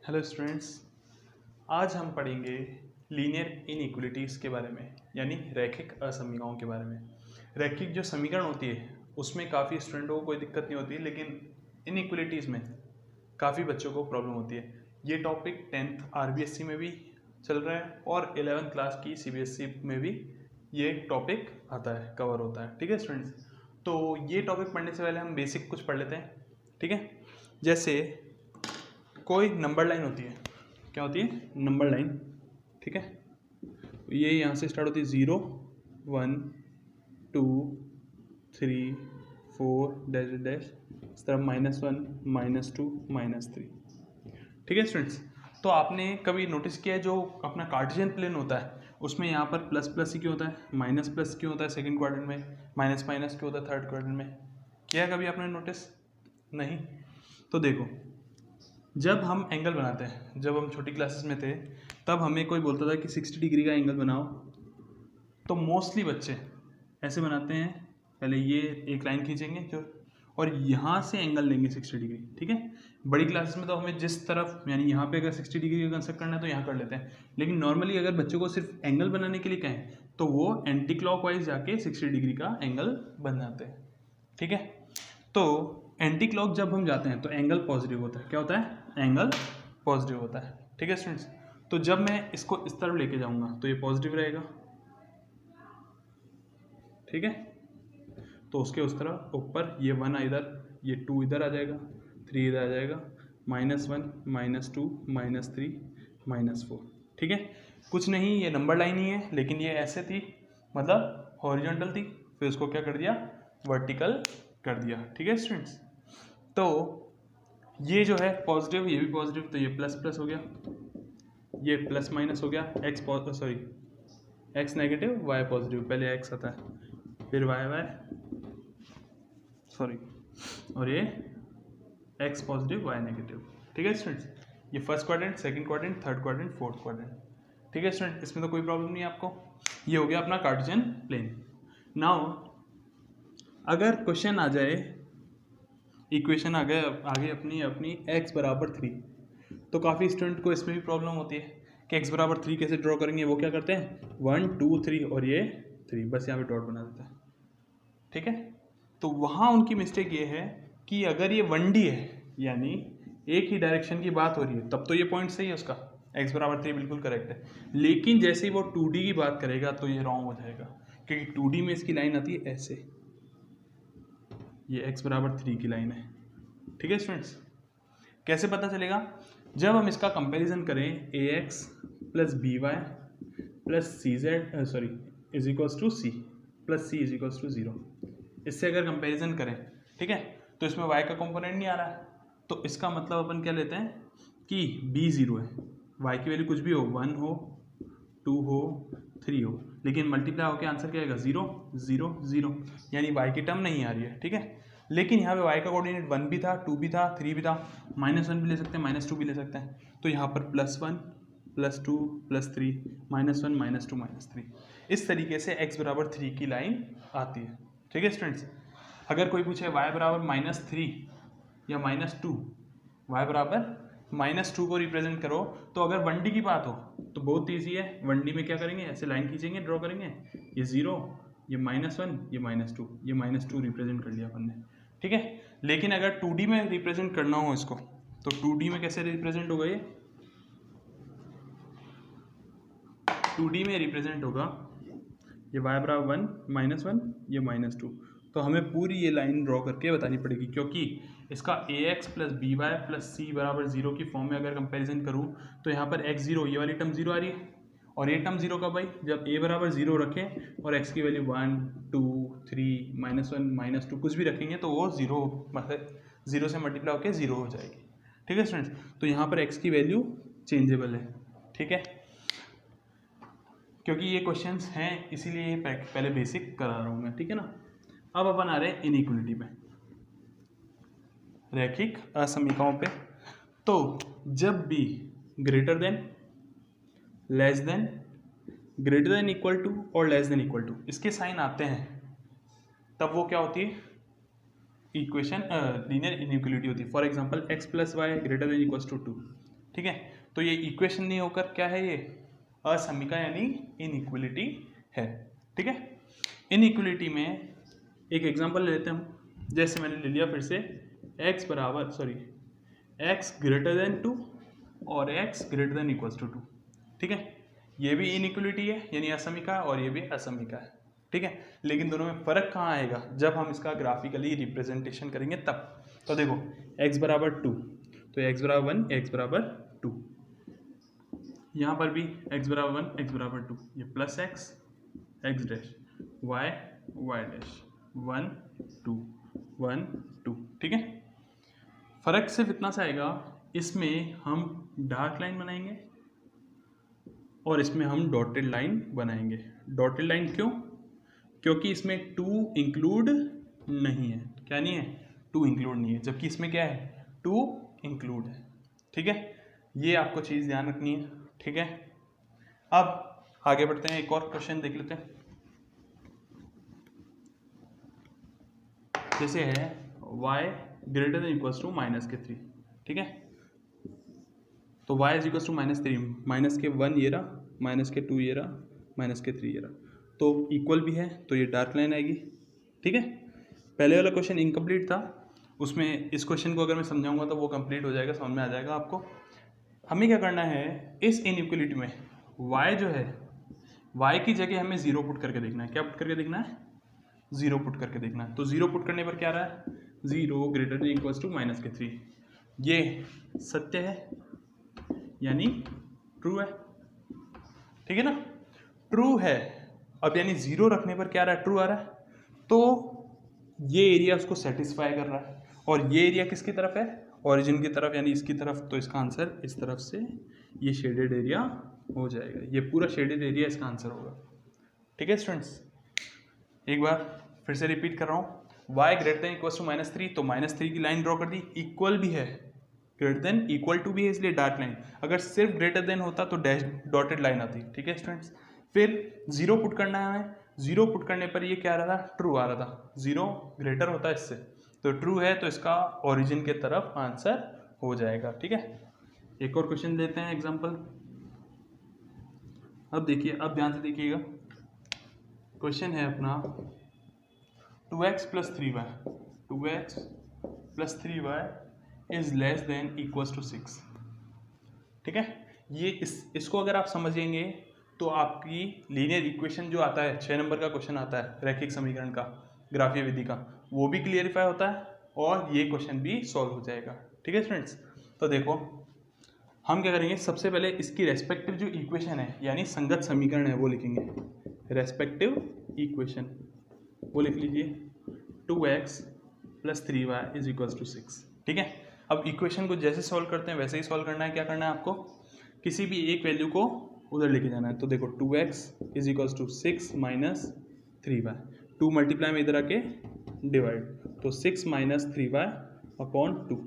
Hello students, आज हम पढ़ेंगे लीनियर इनइक्वलिटीज़ के बारे में, यानी रैखिक असमीकरणों के बारे में। रैखिक जो समीकरण होती है उसमें काफ़ी स्टूडेंटों को कोई दिक्कत नहीं होती, लेकिन इनइक्वलिटीज़ में काफ़ी बच्चों को प्रॉब्लम होती है। ये टॉपिक 10th RBSC में भी चल रहा है और 11th क्लास की CBSE में भी ये टॉपिक आता है, कवर होता है। ठीक है स्टूडेंट्स, तो ये टॉपिक पढ़ने से पहले हम बेसिक कुछ पढ़ लेते हैं। ठीक है, जैसे कोई नंबर लाइन होती है, क्या होती है? Number line. ठीक है, ये यहाँ से स्टार्ट होती है 0 1 2 3 4 डैश डैश, इस तरह -1 -2 -3। ठीक है स्टूडेंट्स, तो आपने कभी नोटिस किया है जो अपना कार्टेशियन प्लेन होता है उसमें यहाँ पर प्लस प्लस ही क्यों होता है, माइनस प्लस क्यों होता है सेकंड क्वाड्रेंट में, माइनस माइनस क्यों होता है थर्ड क्वाड्रेंट में? किया है कभी आपने नोटिस? नहीं? तो देखो, जब हम एंगल बनाते हैं, जब हम छोटी क्लासेस में थे तब हमें कोई बोलता था कि 60 डिग्री का एंगल बनाओ, तो मोस्टली बच्चे ऐसे बनाते हैं। पहले ये एक लाइन खींचेंगे जो, और यहाँ से एंगल लेंगे 60 डिग्री। ठीक है, बड़ी क्लासेस में तो हमें जिस तरफ, यानी यहाँ पे अगर 60 डिग्री का कंस्ट्रक्ट करना है तो यहाँ कर लेते हैं, लेकिन नॉर्मली अगर बच्चों को सिर्फ एंगल बनाने के लिए कहें तो वो एंटी क्लॉकवाइज जाके 60 डिग्री का एंगल बनाते हैं। ठीक है, तो एंटी क्लॉक जब हम जाते हैं तो एंगल पॉजिटिव होता है। क्या होता है? एंगल पॉजिटिव होता है। ठीक है स्टूडेंट्स, तो जब मैं इसको इस तरफ लेके जाऊंगा तो ये पॉजिटिव रहेगा। ठीक है, तो उसके उस तरफ ऊपर ये 1 इधर, ये 2 इधर आ जाएगा, 3 इधर आ जाएगा, -1 -2 -3 -4। ठीक है, कुछ नहीं, ये नंबर लाइन ही है, लेकिन ये ऐसे थी, मतलब हॉरिजॉन्टल थी, फिर उसको क्या कर दिया? वर्टिकल कर दिया। ठीक है स्टूडेंट्स, तो ये जो है पॉजिटिव, ये भी पॉजिटिव, तो ये प्लस प्लस हो गया, ये प्लस माइनस हो गया, एक्स नेगेटिव वाई पॉजिटिव, पहले एक्स आता है फिर वाई और ये एक्स पॉजिटिव वाई नेगेटिव। ठीक है स्टूडेंट्स, ये first quadrant, second quadrant, third quadrant, fourth quadrant. ठीक है स्टूडेंट, इसमें तो कोई प्रॉब्लम नहीं है आपको। ये हो गया अपना कार्टेशियन प्लेन। नाउ अगर क्वेश्चन आ जाए, इक्वेशन आगे अपनी x बराबर 3, तो काफ़ी स्टूडेंट को इसमें भी प्रॉब्लम होती है कि x बराबर 3 कैसे ड्रॉ करेंगे। वो क्या करते हैं, 1 2 3 और ये 3, बस यहाँ पे डॉट बना देता है। ठीक है, तो वहाँ उनकी मिस्टेक ये है कि अगर ये 1D है, यानी एक ही डायरेक्शन की बात हो रही है, तब तो ये पॉइंट सही है उसका, x बराबर 3 बिल्कुल करेक्ट है। लेकिन जैसे ही वो 2D की बात करेगा तो ये रॉन्ग हो जाएगा, क्योंकि 2D में इसकी लाइन आती है ऐसे, ये x बराबर 3 की लाइन है। ठीक है स्टूडेंट्स, कैसे पता चलेगा? जब हम इसका कंपैरिजन करें ax plus B Y plus C Z is equals to C plus C is equals to 0, इससे अगर कंपैरिजन करें, ठीक है, तो इसमें y का कंपोनेंट नहीं आ रहा है, तो इसका मतलब अपन क्या लेते हैं कि b 0 है, y की वैल्यू कुछ भी हो, 1 हो 2 हो 3 हो, लेकिन मल्टीप्लाई होकर आंसर क्या आएगा? 0 0 0, यानी y की टर्म नहीं आ रही है। ठीक है, लेकिन यहाँ पे y का कोऑर्डिनेट 1 भी था, 2 भी था, 3 भी था, -1 भी ले सकते हैं, -2 भी ले सकते हैं, तो यहाँ पर +1 +2 +3 -1 -2 -3, इस तरीके से x बराबर 3 की लाइन आती है। ठीक है स्टूडेंट्स, अगर कोई पूछे y बराबर -3 या -2, y बराबर -2 को रिप्रेजेंट करो, तो अगर 1D की बात हो तो बहुत ईजी है। 1D में क्या करेंगे, ऐसे लाइन खींचेंगे, ड्रॉ करेंगे, ये 0, ये -1, ये -2, ये -2 रिप्रेजेंट कर लिया अपन ने। ठीक है, लेकिन अगर 2D में रिप्रेजेंट करना हो इसको, तो 2D में कैसे रिप्रेजेंट होगा? ये 2D में रिप्रेजेंट होगा, ये y बराबर 1 -1, ये -2, तो हमें पूरी ये लाइन ड्रॉ करके बतानी पड़ेगी, क्योंकि इसका ax plus B Y plus C बराबर 0 की फॉर्म में अगर कंपैरिजन करूँ तो यहाँ पर x 0, ये वाली टर्म 0 आ रही है, और ये टर्म 0 कब भाई? जब a बराबर 0 रखें और x की वैल्यू 1 2 3 -1 -2 कुछ भी रखेंगे तो वो 0, मतलब 0 से मल्टीप्लाई होकर 0 हो जाएगी। ठीक है स्टूडेंट्स, तो यहाँ पर x की वैल्यू चेंजेबल है। ठीक है, क्योंकि ये क्वेश्चंस हैं इसीलिए ये पहले बेसिक करा रहा हूँ मैं। ठीक है ना, अब अपन आ रहे हैं इनइक्वलिटी पे, रैखिक असमीकरणों पे। तो जब भी greater than, less than, greater than equal to और लेस देन इक्वल टू इसके साइन आते हैं, तब वो क्या होती है? इक्वेशन लीनियर इनइक्वलिटी होती है। For example x plus Y greater than equals to 2। ठीक है। तो ये इक्वेशन नहीं होकर क्या है, ये असमीका यानी इनइक्वलिटी है, ठीक है। इनइक्वलिटी में एक एग्जांपल ले लेते हैं हम, जैसे मैंने ले लिया फिर से x ग्रेटर देन 2 और x greater than equals to 2, ठीक है। ये भी इनइक्वलिटी है यानी असमीका, और ये भी असमीका है, ठीक है। लेकिन दोनों में फ़र्क कहाँ आएगा, जब हम इसका ग्राफिकली रिप्रेजेंटेशन करेंगे तब। तो देखो x बराबर 2, तो x बराबर 1, x बराबर 2, यहाँ पर भी x बराबर 1, x बराबर 2, ये plus x dash, y dash, 1 2 1 2, ठीक है। फ़र्क सिर्फ इतना सा आएगा, इसमें हम डार्क लाइन बनाएंगे और इसमें हम डॉटेड लाइन बनाएंगे। डॉटेड लाइन क्यों? क्योंकि इसमें 2 इंक्लूड नहीं है। क्या नहीं है? 2 इंक्लूड नहीं है, जबकि इसमें क्या है, 2 इंक्लूड है, ठीक है। ये आपको चीज़ ध्यान रखनी है, ठीक है। अब आगे बढ़ते हैं, एक और क्वेश्चन देख लेते हैं। जैसे है y greater than equals to -3, ठीक है। तो y is equals to -3, minus के 1 ये रहा, माइनस के 2 ये रहा, माइनस के 3 ये रहा, तो इक्वल भी है, तो ये डार्क लाइन आएगी, ठीक है। पहले वाला क्वेश्चन इनकम्प्लीट था, उसमें इस क्वेश्चन को अगर मैं समझाऊंगा तो वो कंप्लीट हो जाएगा, समझ में आ जाएगा आपको। हमें क्या करना है, इस इनइक्वलिटी में y जो है, y की जगह हमें 0 पुट करके देखना है। क्या पुट करके देखना है? 0 पुट करके देखना है। तो 0 पुट करने पर क्या रहा है, 0 ग्रेटर देन इक्वल्स टू -3, ये सत्य है यानी ट्रू है, ठीक है ना, ट्रू है। अब यानी 0 रखने पर क्या आ रहा है, ट्रू आ रहा है, तो ये एरिया उसको सेटिस्फाई कर रहा है। और ये एरिया किसकी तरफ है, ओरिजिन की तरफ, यानी इसकी तरफ, तो इसका आंसर इस तरफ से ये शेडेड एरिया हो जाएगा। ये पूरा शेडेड एरिया इसका आंसर होगा, ठीक है स्टूडेंट्स। एक बार फिर से रिपीट कर रहा हूँ, y greater than equals to -3, तो -3 की लाइन ड्रॉ कर दी, इक्वल भी है, ग्रेटर देन इक्वल टू भी है, इसलिए डार्क लाइन। अगर सिर्फ ग्रेटर देन होता तो डैश डॉटेड लाइन आती, ठीक है स्टूडेंट्स। फिर 0 पुट करना है हमें, 0 पुट करने पर ये क्या आ रहा था, ट्रू आ रहा था। 0 ग्रेटर होता है इससे, तो ट्रू है, तो इसका ओरिजिन के तरफ आंसर हो जाएगा, ठीक है। एक और क्वेश्चन देते हैं एग्जाम्पल। अब देखिए, अब ध्यान से देखिएगा, क्वेश्चन है अपना 2x + 3y, 2x + 3y is less than equals to 6, ठीक है। ये इसको अगर आप समझेंगे तो आपकी लीनियर इक्वेशन जो आता है, 6 नंबर का क्वेश्चन आता है रैखिक समीकरण का, ग्राफीय विधि का, वो भी क्लियरिफाई होता है और ये क्वेश्चन भी सॉल्व हो जाएगा, ठीक है स्टूडेंट्स। तो देखो हम क्या करेंगे, सबसे पहले इसकी रेस्पेक्टिव जो इक्वेशन है यानी संगत समीकरण है वो लिखेंगे, रेस्पेक्टिव इक्वेशन वो लिख लीजिए, 2x + 3y is equals to 6, ठीक है। अब इक्वेशन को जैसे सॉल्व करते हैं वैसे ही सॉल्व करना है। क्या करना है आपको, किसी भी एक वैल्यू को उधर लेके जाना है। तो देखो 2x is equals to 6 - 3y, 2 multiply में इधर आके डिवाइड, तो 6 - 3y अपॉन 2।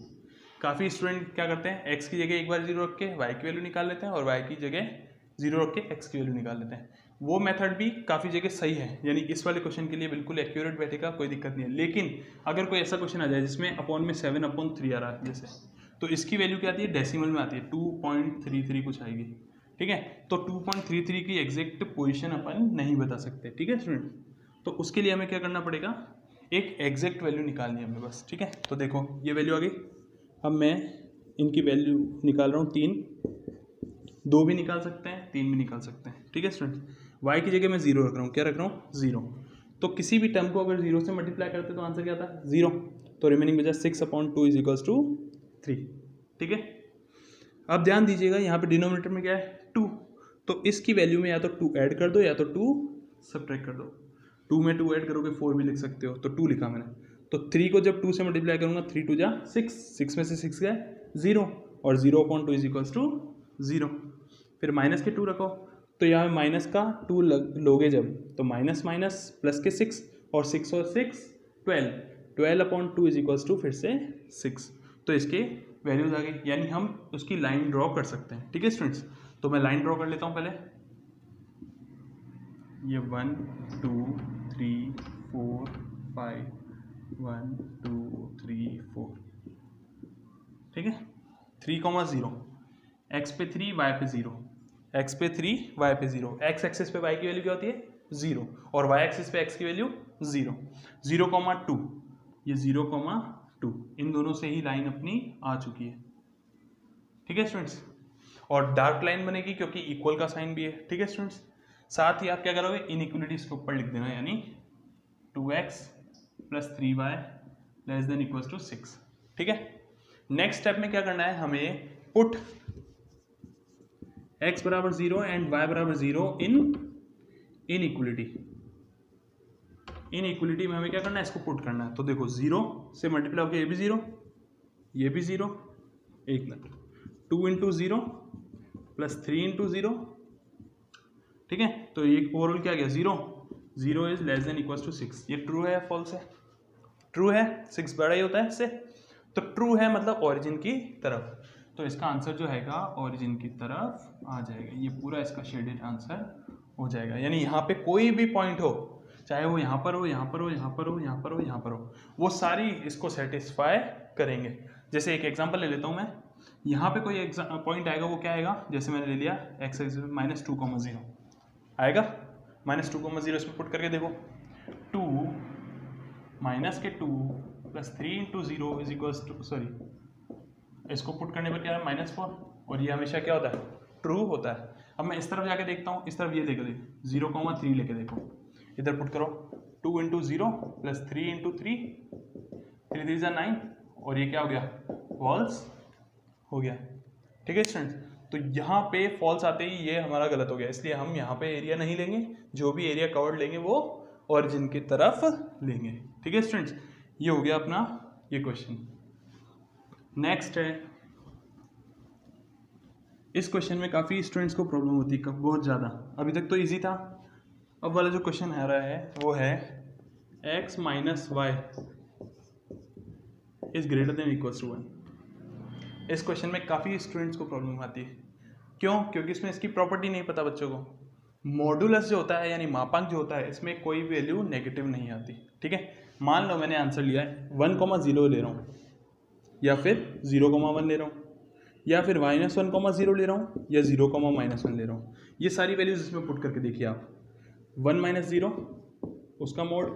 काफ़ी स्टूडेंट क्या करते हैं, x की जगह एक बार 0 रख के y की वैल्यू निकाल लेते हैं और y की जगह 0 रख के x की वैल्यू निकाल लेते हैं। वो मेथड भी काफ़ी जगह सही है, यानी इस वाले क्वेश्चन के लिए बिल्कुल एक्यूरेट बैठेगा, कोई दिक्कत नहीं है। लेकिन अगर कोई ऐसा क्वेश्चन आ जाए जिसमें अपॉन में 7/3 आ रहा है जैसे, तो इसकी वैल्यू क्या आती है, डेसिमल में आती है, 2.33 कुछ आएगी, ठीक है। तो 2.33 की एग्जैक्ट पोजीशन अपन नहीं बता सकते, ठीक है स्टूडेंट। तो उसके लिए हमें क्या करना पड़ेगा, एक एग्जैक्ट वैल्यू निकालनी है हमें बस, ठीक है। तो देखो ये वैल्यू आ गई, अब मैं इनकी वैल्यू निकाल रहा हूँ 3, 2 भी निकाल सकते हैं, 3 भी निकाल सकते हैं, ठीक है स्टूडेंट। y की जगह मैं 0 रख रहा हूँ, क्या रख रहा हूँ, 0। तो किसी भी टर्म को अगर 0 से मल्टीप्लाई करते तो आंसर क्या आता है, 0। तो रिमेनिंग बचा 6/2 इज इक्वल्स टू 3, ठीक है। अब ध्यान दीजिएगा यहाँ पे डिनोमिनेटर में क्या है, 2, तो इसकी वैल्यू में या तो 2 ऐड कर दो या तो 2 सब्ट्रैक्ट कर दो। 2 में 2 ऐड करोगे 4 भी लिख सकते हो, तो 2 लिखा मैंने। तो 3 को जब 2 से मल्टीप्लाई करूँगा, 3 2 जा 6, 6 में से 6 गया 0, और 0/2 इज इक्वल्स टू 0। फिर माइनस के 2 रखो, तो यहाँ माइनस का 2 लोगे जब, तो माइनस माइनस प्लस के 6, और 6 और 6 12, 12/2 इज इक्वल्स टू फिर से 6। तो इसके वैल्यूज आ गई, यानी हम उसकी लाइन ड्रॉ कर सकते हैं, ठीक है स्टूडेंट्स। तो मैं लाइन ड्रॉ कर लेता हूँ पहले, ये 1 2 3 4 5, 1 2 3 4, ठीक है। 3, 0 एक्स पे 3 वाई पे 0, एक्स पे 3 वाई पे 0, एक्स एक्सिस पे वाई की वैल्यू क्या होती है 0 और वाई एक्सिस पे एक्स की वैल्यू 0, 0,2, ये 0,2 इन दोनों से ही लाइन अपनी आ चुकी है। ठीक है स्टूडेंट्स, और डार्क लाइन बनेगी क्योंकि इक्वल का साइन भी है। ठीक है स्टूडेंट्स, साथ ही आप क्या करोगे इनइक्वलिटीज के ऊपर लिख देना, यानी 2x + 3y < 6। ठीक है, नेक्स्ट स्टेप में क्या करना है, हमें पुट x बराबर 0 एंड y बराबर 0 इन इनइक्वलिटी। इनइक्वलिटी में हमें क्या करना है, इसको पुट करना है। तो देखो 0 से मल्टीप्लाई होकर ये भी 0, ये भी 0, एक मिनट, 2 × 0 + 3 × 0। ठीक है, तो ये ओवरऑल क्या गया 0, 0 इज < 6। ये ट्रू है या फॉल्स है, ट्रू है, 6 बड़ा ही होता है इससे, तो ट्रू है मतलब ओरिजिन की तरफ, तो इसका आंसर जो हैगा ओरिजिन की तरफ आ जाएगा। ये पूरा इसका शेडेड आंसर हो जाएगा, यानी यहाँ पे कोई भी पॉइंट हो, चाहे वो यहाँ पर हो, यहाँ पर हो, यहाँ पर हो, यहाँ पर हो, यहाँ पर हो, वो सारी इसको सेटिस्फाई करेंगे। जैसे एक एग्जांपल ले लेता हूँ मैं, यहाँ पे कोई पॉइंट आएगा, वो क्या आएगा, जैसे मैंने ले लिया x -2,0 आएगा, -2,0 इसमें पुट करके देखो, 2 + 3 × 0 = इसको पुट करने पर क्या है -4, और ये हमेशा क्या होता है ट्रू होता है। अब मैं इस तरफ जाके देखता हूँ, इस तरफ ये देखो 0,3 लेके देखो, इधर पुट करो 2 × 0 + 3 × 3, 3 3 = 9, और ये क्या हो गया फॉल्स हो गया। ठीक है स्टूडेंट्स, तो यहाँ पे फॉल्स आते ही ये हमारा गलत हो गया, इसलिए हम यहाँ पे एरिया नहीं लेंगे, जो भी एरिया कवर्ड लेंगे वो ओरिजिन की तरफ लेंगे। ठीक है स्टूडेंट्स, ये हो गया अपना ये क्वेश्चन। नेक्स्ट है, इस क्वेश्चन में काफ़ी स्टूडेंट्स को प्रॉब्लम होती है, बहुत ज़्यादा। अभी तक तो इजी था, अब वाला जो क्वेश्चन आ रहा है वो है x - y > 1। इस क्वेश्चन में काफ़ी स्टूडेंट्स को प्रॉब्लम आती है, क्यों, क्योंकि इसमें इसकी प्रॉपर्टी नहीं पता बच्चों को। मॉडुलस जो होता है यानी मापांक जो होता है, इसमें कोई वैल्यू नेगेटिव नहीं आती। ठीक है, मान लो मैंने आंसर लिया है 1,0 ले रहा हूँ, या फिर 0,1 ले रहा हूँ, या फिर -1,0 ले रहा हूँ, या 0,-1 ले रहा हूँ। ये सारी वैल्यूज इसमें पुट करके देखिए आप, 1 - 0 उसका मोड,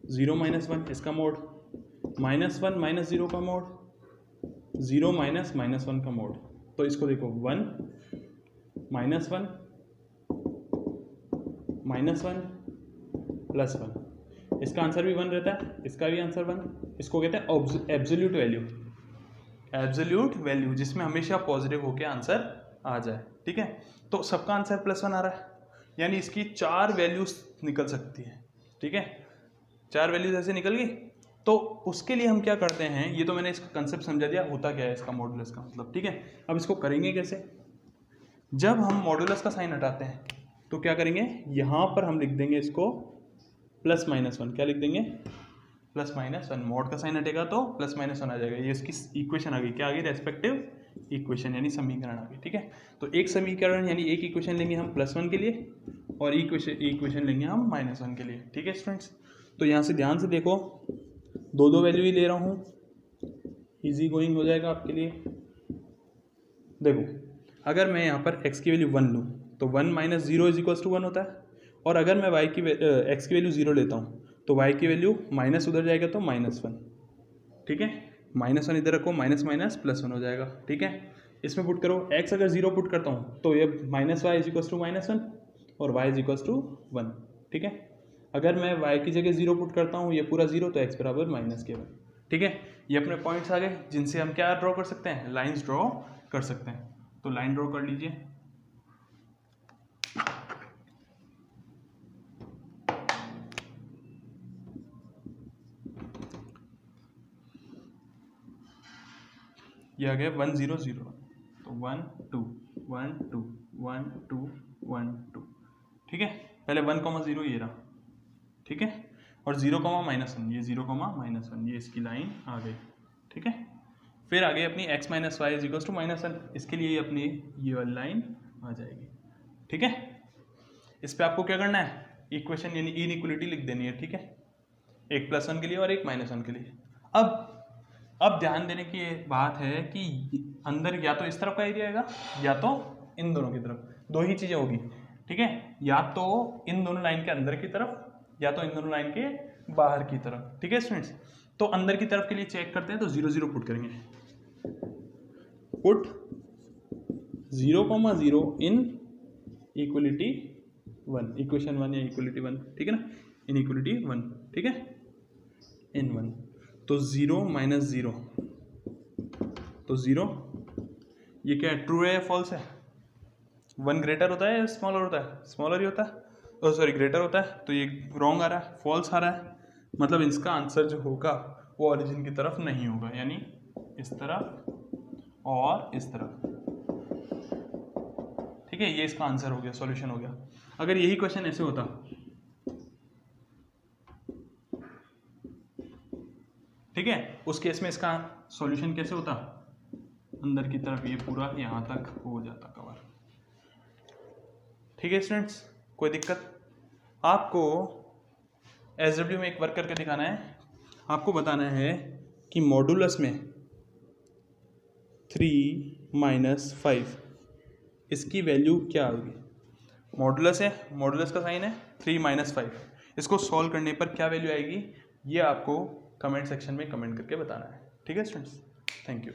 0 - 1 इसका मोड, -1 - 0 का मोड, 0 - -1 का मोड। तो इसको देखो 1 - 1 -1 +1, इसका आंसर भी 1 रहता है, इसका भी आंसर 1। इसको कहते हैं एब्सोल्यूट वैल्यू, एब्सोल्यूट वैल्यू जिसमें हमेशा पॉजिटिव होके आंसर आ जाए। ठीक है, तो सबका आंसर +1 आ रहा है, यानी इसकी 4 वैल्यूज निकल सकती है। ठीक है, 4 वैल्यूज ऐसे निकल गई, तो उसके लिए हम क्या करते हैं, ये तो मैंने इसका कंसेप्ट समझा दिया, होता क्या है इसका मॉडुलस का मतलब। ठीक है, अब इसको करेंगे कैसे, जब हम मॉडुलस का साइन हटाते हैं तो क्या करेंगे, यहाँ पर हम लिख देंगे इसको +-1। क्या लिख देंगे, +-1, मॉड का साइन हटेगा तो +-1 आ जाएगा। ये इसकी इक्वेशन आ गई, क्या आ गई, रेस्पेक्टिव इक्वेशन यानी समीकरण आ गई। ठीक है, तो एक समीकरण यानी एक इक्वेशन लेंगे हम +1 के लिए, और इक्वेशन लेंगे हम -1 के लिए। ठीक है स्टूडेंट्स, तो यहाँ से ध्यान से देखो, दो वैल्यू ही ले रहा हूँ, इजी गोइंग हो जाएगा आपके लिए। देखो, अगर मैं यहाँ पर x की वैल्यू 1 लूँ तो 1 - 0 = 1 होता है, और अगर मैं x की वैल्यू 0 लेता हूँ तो y की वैल्यू माइनस उधर जाएगा तो -1। ठीक है, -1 इधर रखो, माइनस माइनस +1 हो जाएगा। ठीक है, इसमें पुट करो, x अगर 0 पुट करता हूँ तो ये -y = -1 और y = 1। ठीक है, अगर मैं y की जगह 0 पुट करता हूँ, ये पूरा 0, तो x बराबर -1। ठीक है, ये अपने पॉइंट्स आ गए जिनसे हम क्या ड्रॉ कर सकते हैं, लाइंस ड्रॉ कर सकते हैं। तो लाइन ड्रॉ कर लीजिए। ये आ गया 1 0 0, तो 1 2 1 2 1 2 1 2। ठीक है, पहले 1,0 ये रहा। ठीक है, और 0,-1, ये 0,-1, ये इसकी लाइन आ गई। ठीक है, फिर आगे अपनी x - y = -1, इसके लिए अपनी ये वाली लाइन आ जाएगी। ठीक है, इस पे आपको क्या करना है, इक्वेशन यानी इनइक्वलिटी लिख देनी है। ठीक है, एक +1 के लिए और एक -1 के लिए। अब ध्यान देने की बात है कि अंदर या तो इस तरफ का एरिया आएगा या तो इन दोनों की तरफ, दो ही चीज़ें होगी, ठीक है, या तो इन दोनों लाइन के अंदर की तरफ या तो इन दोनों लाइन के बाहर की तरफ, ठीक है स्टूडेंट्स। तो अंदर की तरफ के लिए चेक करते हैं, तो 0 0 पुट करेंगे, पुट 0,0 इन इक्वलिटी 1, इक्वेशन 1 या इक्वलिटी 1, ठीक है ना, इन इक्वलिटी 1, ठीक है, इन 1, तो 0 - 0, तो 0, ये क्या है, ट्रू है या फॉल्स है? 1 ग्रेटर होता है या स्मॉलर होता है? स्मॉलर ही होता है, सॉरी ग्रेटर होता है, तो ये रॉन्ग आ रहा है, फॉल्स आ रहा है, मतलब इसका आंसर जो होगा वो ओरिजिन की तरफ नहीं होगा, यानी इस तरफ और इस तरफ, ठीक है, ये इसका आंसर हो गया, सॉल्यूशन हो गया। अगर यही क्वेश्चन ऐसे होता, ठीक है, उस केस में इसका सॉल्यूशन कैसे होता, अंदर की तरफ ये पूरा यहाँ तक हो जाता कवर, ठीक है स्टूडेंट्स, कोई दिक्कत? आपको SW में एक वर्क करके दिखाना है, आपको बताना है कि मॉडुलस में 3 - 5 इसकी वैल्यू क्या आएगी। मॉडुलस है, मॉडुलस का साइन है 3 - 5, इसको सॉल्व करने पर क्या वैल्यू आएगी, ये आपको कमेंट सेक्शन में कमेंट करके बताना है, ठीक है स्टूडेंट्स, थैंक यू।